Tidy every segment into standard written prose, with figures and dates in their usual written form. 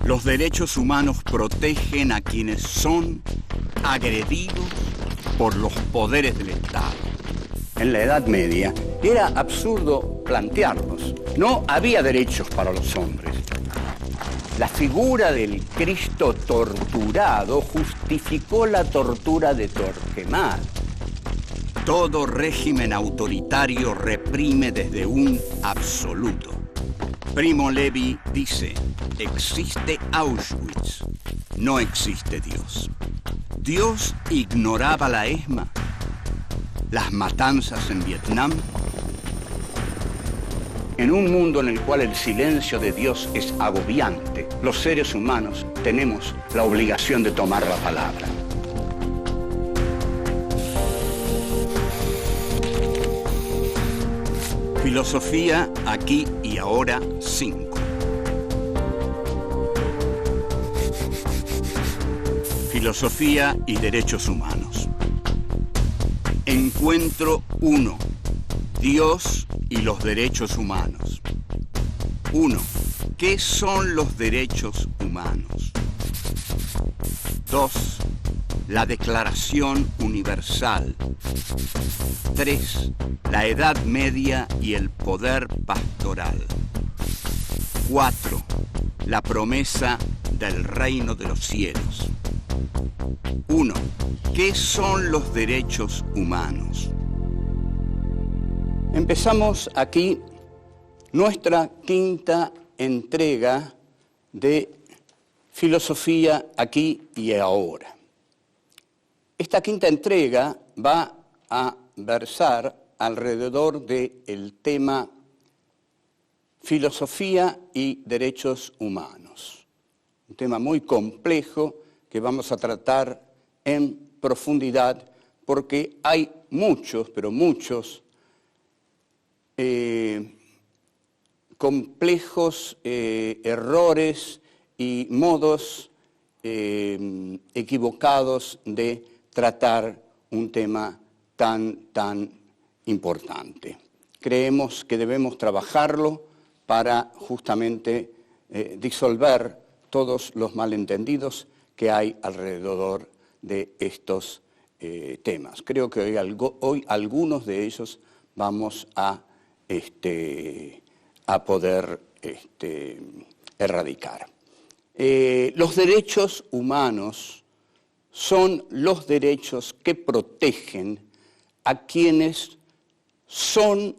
Los derechos humanos protegen a quienes son agredidos por los poderes del Estado. En la Edad Media era absurdo plantearlos. No había derechos para los hombres. La figura del Cristo torturado justificó la tortura de Torquemada. Todo régimen autoritario reprime desde un absoluto. Primo Levi dice, existe Auschwitz, no existe Dios. Dios ignoraba la ESMA, las matanzas en Vietnam. En un mundo en el cual el silencio de Dios es agobiante, los seres humanos tenemos la obligación de tomar la palabra. Filosofía aquí y ahora 5. Filosofía y derechos humanos. Encuentro 1. Dios y los derechos humanos. 1. ¿Qué son los derechos humanos? 2. La Declaración Universal. 3. La Edad Media y el poder pastoral. 4. La promesa del reino de los cielos. 1. ¿Qué son los derechos humanos? Empezamos aquí nuestra quinta entrega de Filosofía aquí y ahora. Esta quinta entrega va a versar alrededor del tema filosofía y derechos humanos. Un tema muy complejo que vamos a tratar en profundidad porque hay muchos, pero muchos complejos errores y modos equivocados de tratar un tema tan importante. Creemos que debemos trabajarlo para justamente disolver todos los malentendidos que hay alrededor de estos temas. Creo que hoy algunos de ellos vamos a poder erradicar. Los derechos humanos son los derechos que protegen a quienes son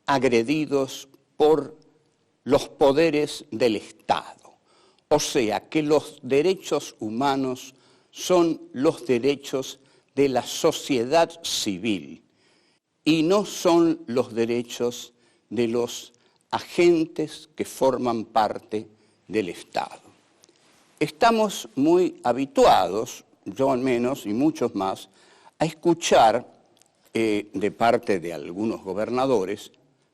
agredidos por los poderes del Estado. O sea, que los derechos humanos son los derechos de la sociedad civil y no son los derechos de los agentes que forman parte del Estado. Estamos muy habituados, yo al menos y muchos más, a escuchar de parte de algunos gobernadores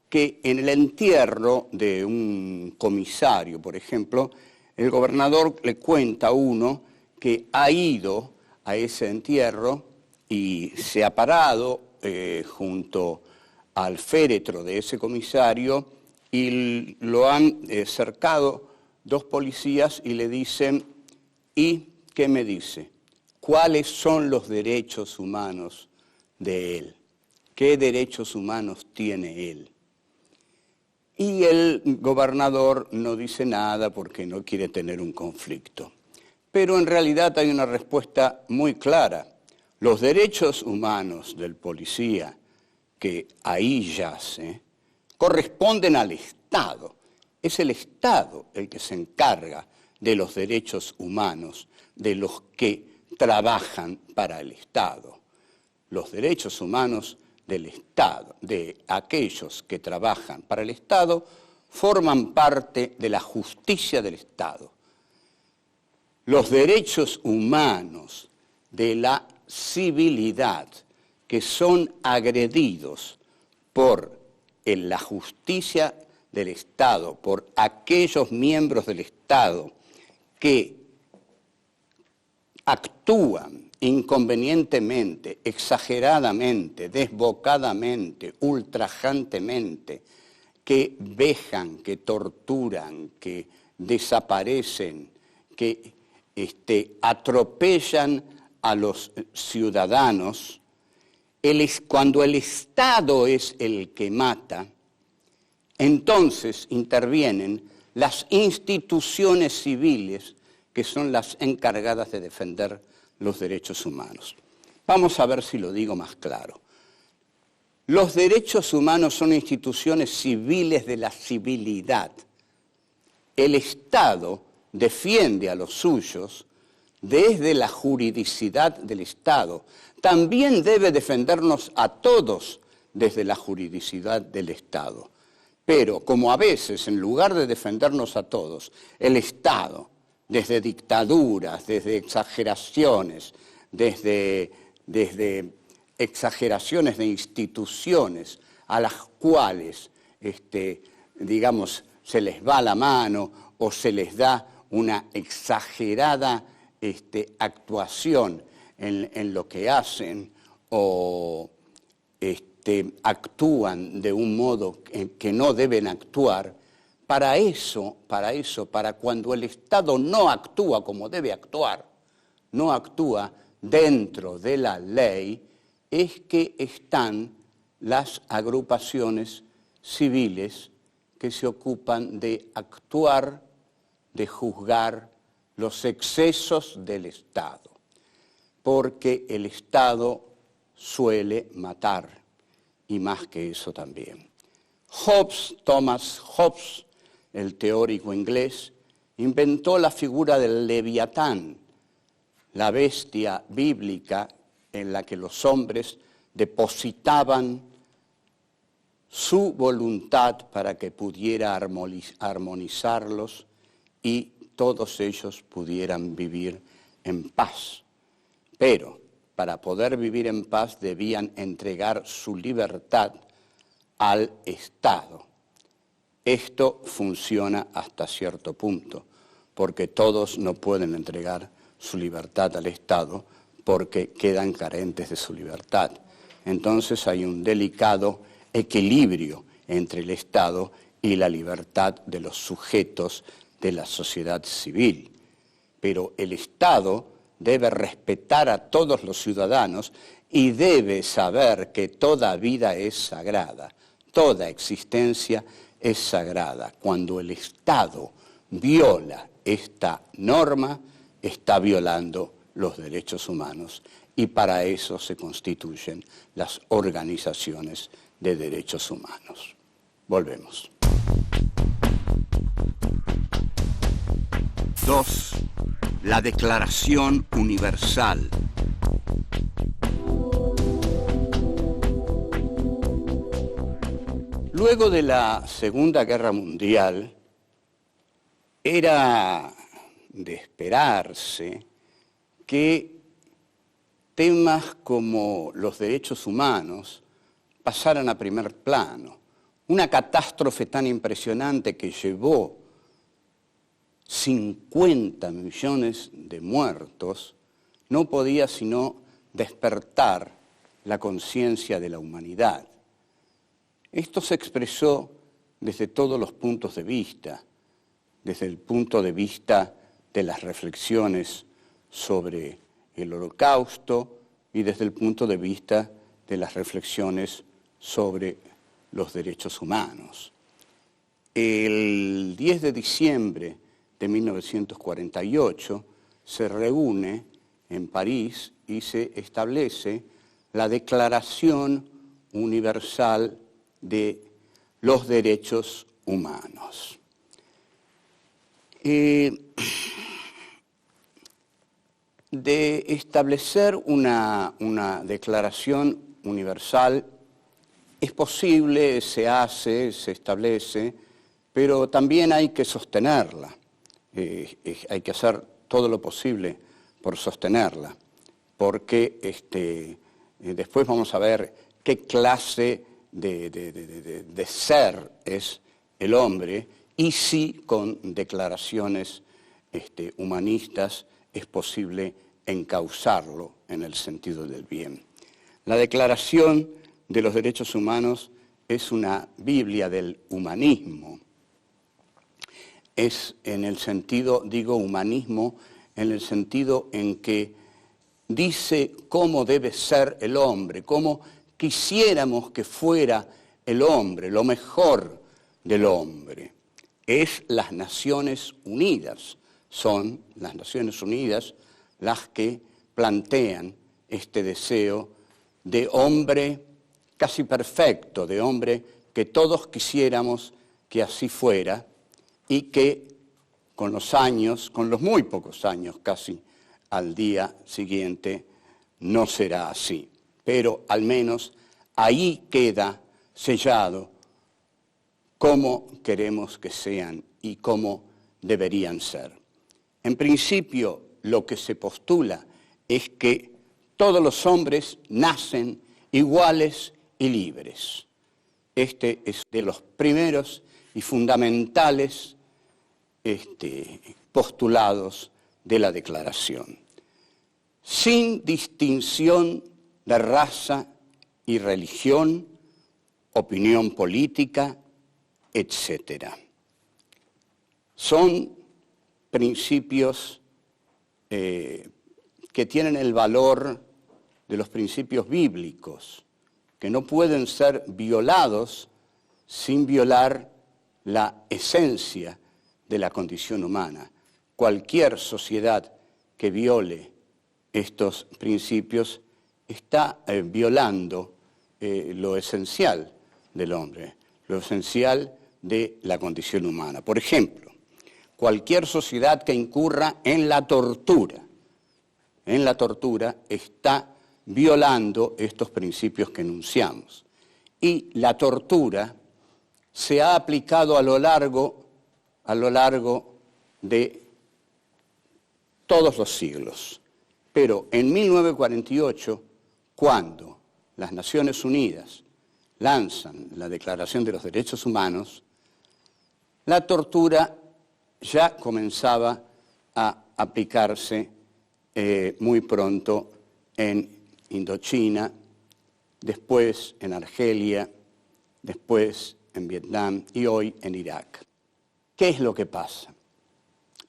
que en el entierro de un comisario, por ejemplo, el gobernador le cuenta a uno que ha ido a ese entierro y se ha parado junto al féretro de ese comisario y lo han cercado dos policías y le dicen, ¿y qué me dice? ¿Cuáles son los derechos humanos de él? ¿Qué derechos humanos tiene él? Y el gobernador no dice nada porque no quiere tener un conflicto. Pero en realidad hay una respuesta muy clara. Los derechos humanos del policía que ahí yace corresponden al Estado. Es el Estado el que se encarga de los derechos humanos de los que trabajan para el Estado. Los derechos humanos del Estado, de aquellos que trabajan para el Estado, forman parte de la justicia del Estado. Los derechos humanos de la civilidad que son agredidos por la justicia del Estado, por aquellos miembros del Estado que actúan inconvenientemente, exageradamente, desbocadamente, ultrajantemente, que vejan, que torturan, que desaparecen, que atropellan a los ciudadanos, cuando el Estado es el que mata, entonces intervienen las instituciones civiles que son las encargadas de defender los derechos humanos. Vamos a ver si lo digo más claro. Los derechos humanos son instituciones civiles de la civilidad. El Estado defiende a los suyos desde la juridicidad del Estado. También debe defendernos a todos desde la juridicidad del Estado. Pero como a veces, en lugar de defendernos a todos, el Estado, desde dictaduras, desde exageraciones, desde exageraciones de instituciones a las cuales, digamos, se les va la mano o se les da una exagerada actuación en lo que hacen o actúan de un modo que no deben actuar, para cuando el Estado no actúa como debe actuar, no actúa dentro de la ley, es que están las agrupaciones civiles que se ocupan de actuar, de juzgar los excesos del Estado, porque el Estado suele matar, y más que eso también. Thomas Hobbes, el teórico inglés, inventó la figura del Leviatán, la bestia bíblica en la que los hombres depositaban su voluntad para que pudiera armonizarlos y todos ellos pudieran vivir en paz. Pero para poder vivir en paz debían entregar su libertad al Estado. Esto funciona hasta cierto punto, porque todos no pueden entregar su libertad al Estado porque quedan carentes de su libertad. Entonces hay un delicado equilibrio entre el Estado y la libertad de los sujetos de la sociedad civil. Pero el Estado debe respetar a todos los ciudadanos y debe saber que toda vida es sagrada, toda existencia es sagrada. Cuando el Estado viola esta norma, está violando los derechos humanos y para eso se constituyen las organizaciones de derechos humanos. Volvemos. 2. La Declaración Universal. Luego de la Segunda Guerra Mundial, era de esperarse que temas como los derechos humanos pasaran a primer plano. Una catástrofe tan impresionante que llevó 50 millones de muertos no podía sino despertar la conciencia de la humanidad. Esto se expresó desde todos los puntos de vista, desde el punto de vista de las reflexiones sobre el Holocausto y desde el punto de vista de las reflexiones sobre los derechos humanos. El 10 de diciembre de 1948 se reúne en París y se establece la Declaración Universal de los Derechos Humanos. De establecer una declaración universal es posible, se hace, se establece, pero también hay que sostenerla. Hay que hacer todo lo posible por sostenerla, porque después vamos a ver qué clase de ser es el hombre y si con declaraciones humanistas es posible encauzarlo en el sentido del bien. La Declaración de los Derechos Humanos es una Biblia del humanismo. es en el sentido, digo humanismo, en el sentido en que dice cómo debe ser el hombre, cómo quisiéramos que fuera el hombre, lo mejor del hombre. Es las Naciones Unidas, son las Naciones Unidas las que plantean este deseo de hombre casi perfecto, de hombre que todos quisiéramos que así fuera y que con los años, con los muy pocos años casi al día siguiente, no será así. Pero al menos ahí queda sellado cómo queremos que sean y cómo deberían ser. En principio, lo que se postula es que todos los hombres nacen iguales y libres. Este es de los primeros y fundamentales postulados de la Declaración, sin distinción de raza y religión, opinión política, etc. Son principios que tienen el valor de los principios bíblicos, que no pueden ser violados sin violar la esencia de la condición humana. Cualquier sociedad que viole estos principios está violando lo esencial del hombre, lo esencial de la condición humana. Por ejemplo, cualquier sociedad que incurra en la tortura está violando estos principios que enunciamos. Y la tortura se ha aplicado a lo largo de todos los siglos. Pero en 1948, cuando las Naciones Unidas lanzan la Declaración de los Derechos Humanos, la tortura ya comenzaba a aplicarse muy pronto en Indochina, después en Argelia, después en Vietnam y hoy en Irak. ¿Qué es lo que pasa?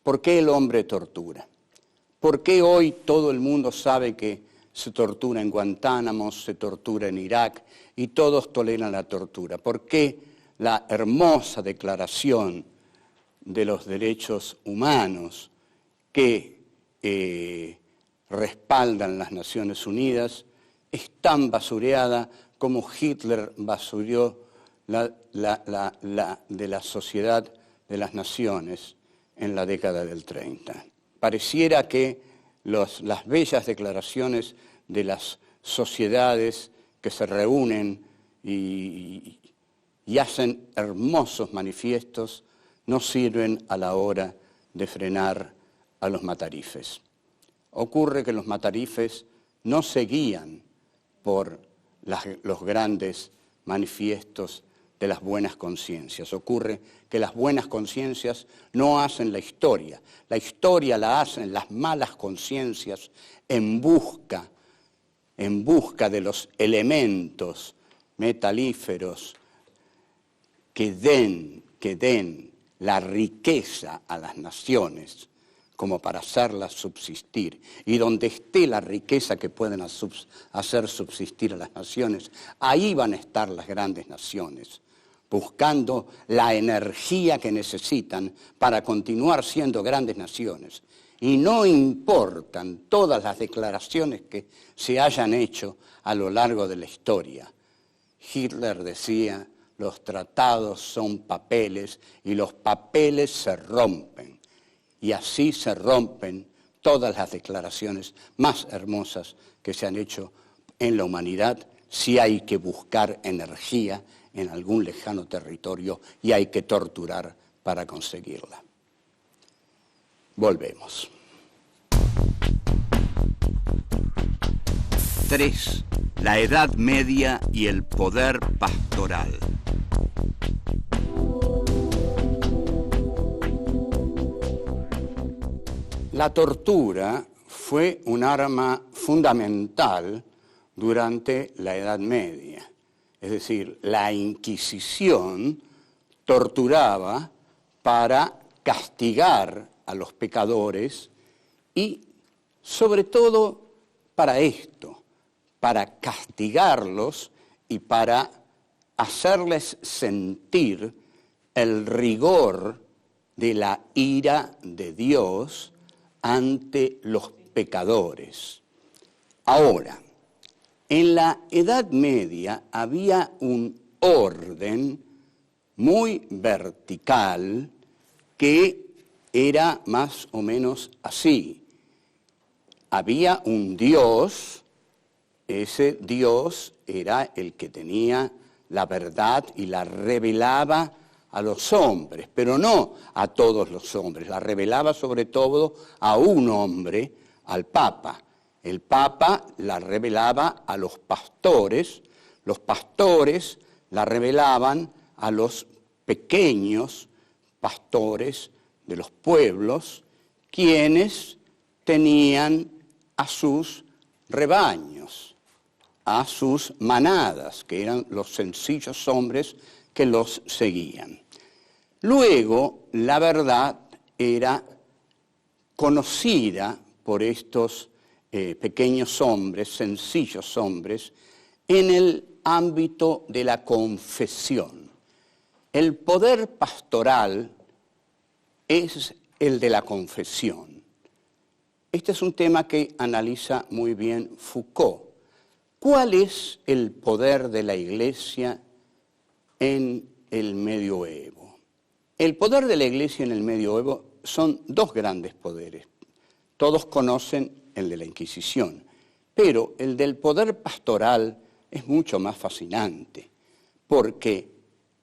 ¿Por qué el hombre tortura? ¿Por qué hoy todo el mundo sabe que se tortura en Guantánamo, se tortura en Irak y todos toleran la tortura? ¿Por qué la hermosa Declaración de los Derechos Humanos que respaldan las Naciones Unidas es tan basureada como Hitler basurió de la sociedad de las naciones en la década del 30? Pareciera que las bellas declaraciones de las sociedades que se reúnen y hacen hermosos manifiestos no sirven a la hora de frenar a los matarifes. Ocurre que los matarifes no se guían por los grandes manifiestos de las buenas conciencias. Ocurre que las buenas conciencias no hacen la historia la hacen las malas conciencias en busca de los elementos metalíferos que den la riqueza a las naciones como para hacerlas subsistir. Y donde esté la riqueza que pueden hacer subsistir a las naciones, ahí van a estar las grandes naciones, buscando la energía que necesitan para continuar siendo grandes naciones. Y no importan todas las declaraciones que se hayan hecho a lo largo de la historia. Hitler decía, los tratados son papeles y los papeles se rompen. Y así se rompen todas las declaraciones más hermosas que se han hecho en la humanidad si hay que buscar energía en algún lejano territorio y hay que torturar para conseguirla. Volvemos. 3. La Edad Media y el poder pastoral. La tortura fue un arma fundamental durante la Edad Media. Es decir, la Inquisición torturaba para castigar a los pecadores y sobre todo para esto, para castigarlos y para hacerles sentir el rigor de la ira de Dios ante los pecadores. Ahora, en la Edad Media había un orden muy vertical que era más o menos así. Había un Dios, ese Dios era el que tenía la verdad y la revelaba a los hombres, pero no a todos los hombres, la revelaba sobre todo a un hombre, al Papa. El Papa la revelaba a los pastores la revelaban a los pequeños pastores de los pueblos, quienes tenían a sus rebaños, a sus manadas, que eran los sencillos hombres que los seguían. Luego, la verdad era conocida por estos pequeños hombres, sencillos hombres, en el ámbito de la confesión. El poder pastoral es el de la confesión. Este es un tema que analiza muy bien Foucault. ¿Cuál es el poder de la Iglesia en el medioevo? El poder de la Iglesia en el medioevo son dos grandes poderes. Todos conocen el de la Inquisición, pero el del poder pastoral es mucho más fascinante, porque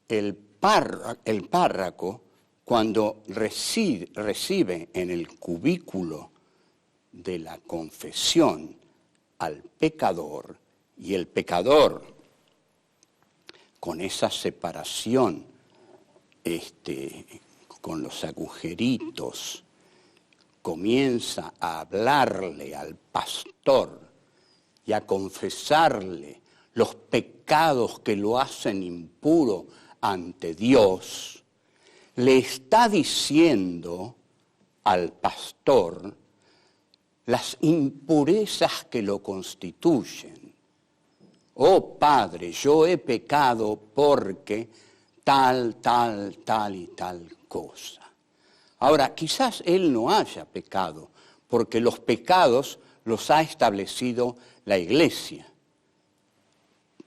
el párroco, cuando recibe en el cubículo de la confesión al pecador, y el pecador, con esa separación, con los agujeritos, comienza a hablarle al pastor y a confesarle los pecados que lo hacen impuro ante Dios, le está diciendo al pastor las impurezas que lo constituyen. Oh Padre, yo he pecado porque tal y tal cosa. Ahora, quizás él no haya pecado, porque los pecados los ha establecido la Iglesia.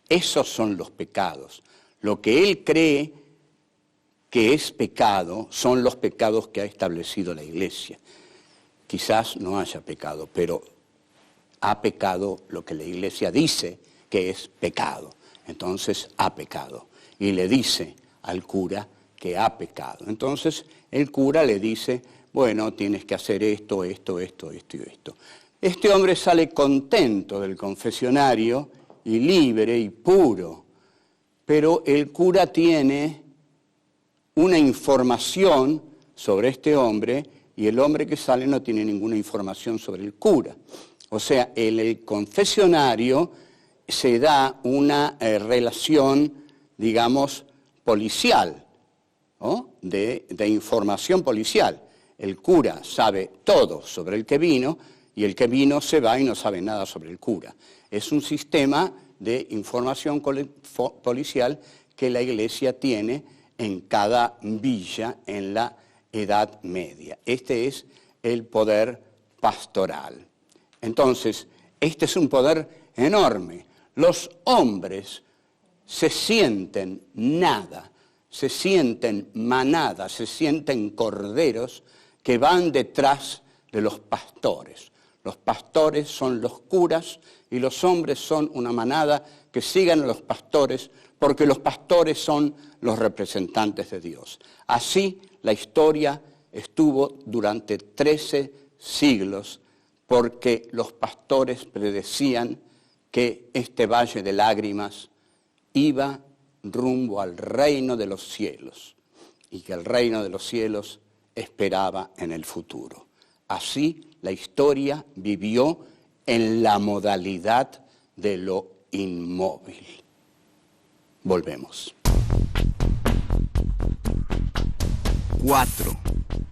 Esos son los pecados. Lo que él cree que es pecado son los pecados que ha establecido la Iglesia. Quizás no haya pecado, pero ha pecado lo que la Iglesia dice que es pecado. Entonces ha pecado. Y le dice al cura que ha pecado. Entonces el cura le dice, bueno, tienes que hacer esto y esto. Este hombre sale contento del confesionario y libre y puro, pero el cura tiene una información sobre este hombre y el hombre que sale no tiene ninguna información sobre el cura. O sea, en el confesionario se da una relación, digamos, policial, ¿no? de información policial. El cura sabe todo sobre el que vino y el que vino se va y no sabe nada sobre el cura. Es un sistema de información policial que la Iglesia tiene en cada villa en la Edad Media. Este es el poder pastoral. Entonces, este es un poder enorme. Los hombres se sienten nada, se sienten manada, se sienten corderos que van detrás de los pastores. Los pastores son los curas y los hombres son una manada que sigan a los pastores porque los pastores son los representantes de Dios. Así la historia estuvo durante 13 siglos porque los pastores predecían que este valle de lágrimas iba rumbo al reino de los cielos y que el reino de los cielos esperaba en el futuro. Así la historia vivió en la modalidad de lo inmóvil. Volvemos. 4.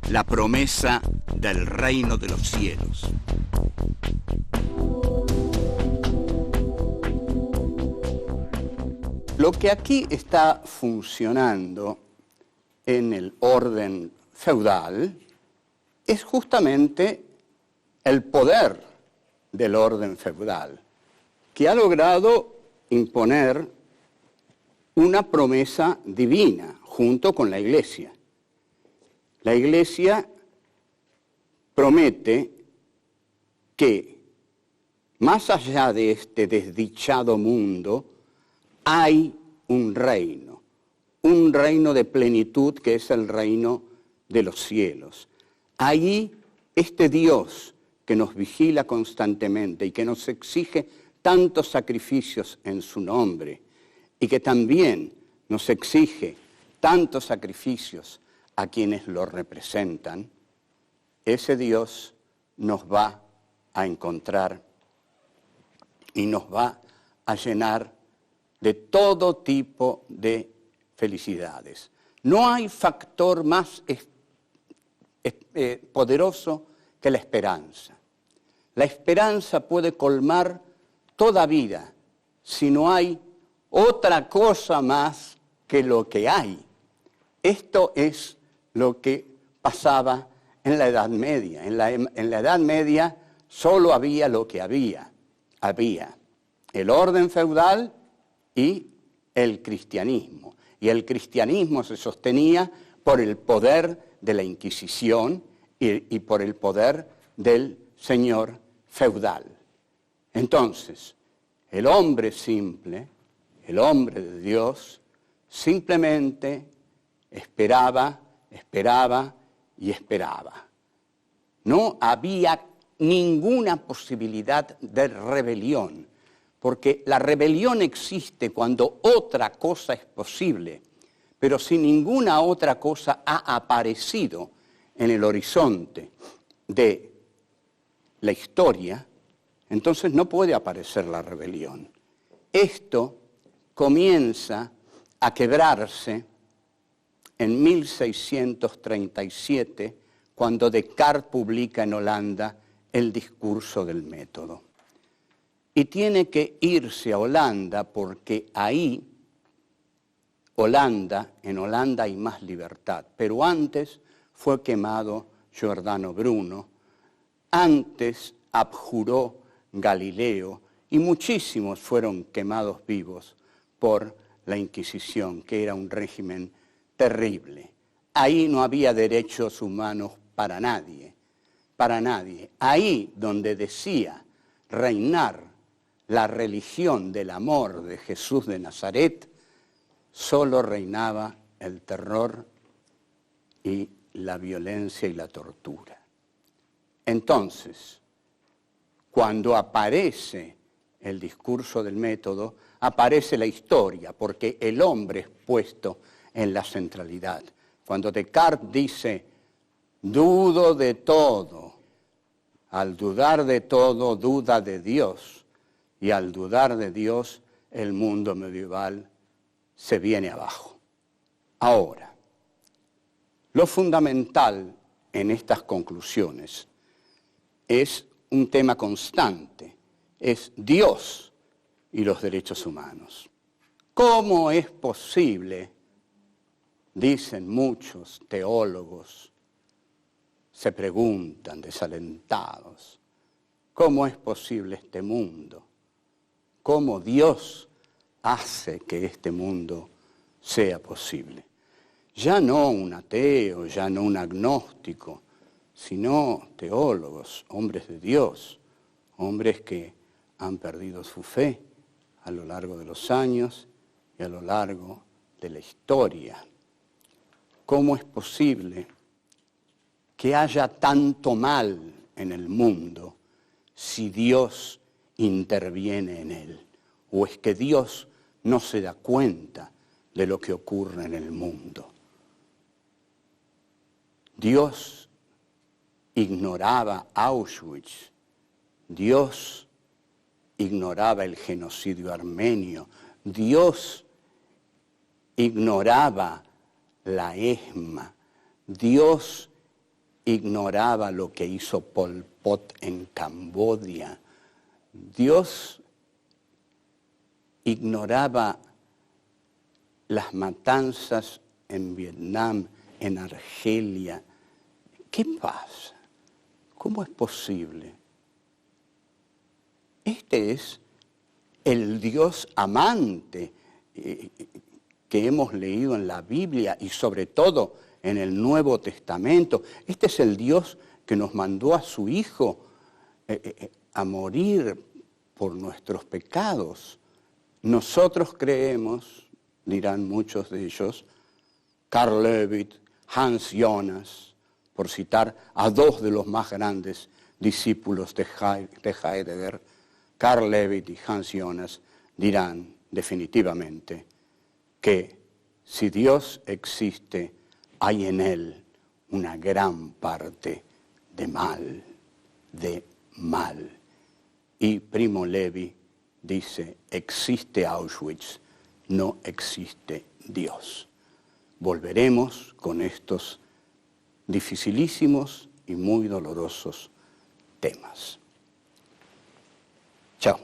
la promesa del reino de los cielos. Lo que aquí está funcionando en el orden feudal es justamente el poder del orden feudal, que ha logrado imponer una promesa divina junto con la Iglesia. La Iglesia promete que más allá de este desdichado mundo hay un reino de plenitud que es el reino de los cielos. Allí este Dios que nos vigila constantemente y que nos exige tantos sacrificios en su nombre y que también nos exige tantos sacrificios a quienes lo representan, ese Dios nos va a encontrar y nos va a llenar de todo tipo de felicidades. No hay factor más poderoso que la esperanza. La esperanza puede colmar toda vida si no hay otra cosa más que lo que hay. Esto es lo que pasaba en la Edad Media. En la Edad Media solo había lo que había. Había el orden feudal y el cristianismo. Y el cristianismo se sostenía por el poder de la Inquisición y por el poder del señor feudal. Entonces, el hombre simple, el hombre de Dios, simplemente esperaba y esperaba. No había ninguna posibilidad de rebelión, porque la rebelión existe cuando otra cosa es posible, pero si ninguna otra cosa ha aparecido en el horizonte de la historia, entonces no puede aparecer la rebelión. Esto comienza a quebrarse en 1637, cuando Descartes publica en Holanda el discurso del método. Y tiene que irse a Holanda porque ahí, en Holanda hay más libertad. Pero antes fue quemado Giordano Bruno, antes abjuró Galileo y muchísimos fueron quemados vivos por la Inquisición, que era un régimen terrible. Ahí no había derechos humanos para nadie. Ahí donde decía reinar la religión del amor de Jesús de Nazaret, solo reinaba el terror y la violencia y la tortura. Entonces, cuando aparece el discurso del método, aparece la historia, porque el hombre es puesto en la centralidad. Cuando Descartes dice, dudo de todo, al dudar de todo, duda de Dios, y al dudar de Dios, el mundo medieval se viene abajo. Ahora, lo fundamental en estas conclusiones es un tema constante, es Dios y los derechos humanos. ¿Cómo es posible, dicen muchos teólogos, se preguntan desalentados, cómo es posible este mundo? ¿Cómo Dios hace que este mundo sea posible? Ya no un ateo, ya no un agnóstico, sino teólogos, hombres de Dios, hombres que han perdido su fe a lo largo de los años y a lo largo de la historia. ¿Cómo es posible que haya tanto mal en el mundo si Dios interviene en él? ¿O es que Dios no se da cuenta de lo que ocurre en el mundo? Dios ignoraba Auschwitz, Dios ignoraba el genocidio armenio, Dios ignoraba la ESMA, Dios ignoraba lo que hizo Pol Pot en Camboya. Dios ignoraba las matanzas en Vietnam, en Argelia. ¿Qué pasa? ¿Cómo es posible? Este es el Dios amante que hemos leído en la Biblia y sobre todo en el Nuevo Testamento. Este es el Dios que nos mandó a su Hijo a morir por nuestros pecados. Nosotros creemos, dirán muchos de ellos, Carl Levitt, Hans Jonas, por citar a dos de los más grandes discípulos de Heidegger, Carl Levitt y Hans Jonas, dirán definitivamente que si Dios existe, hay en él una gran parte de mal, Y Primo Levi dice, existe Auschwitz, no existe Dios. Volveremos con estos dificilísimos y muy dolorosos temas. Chao.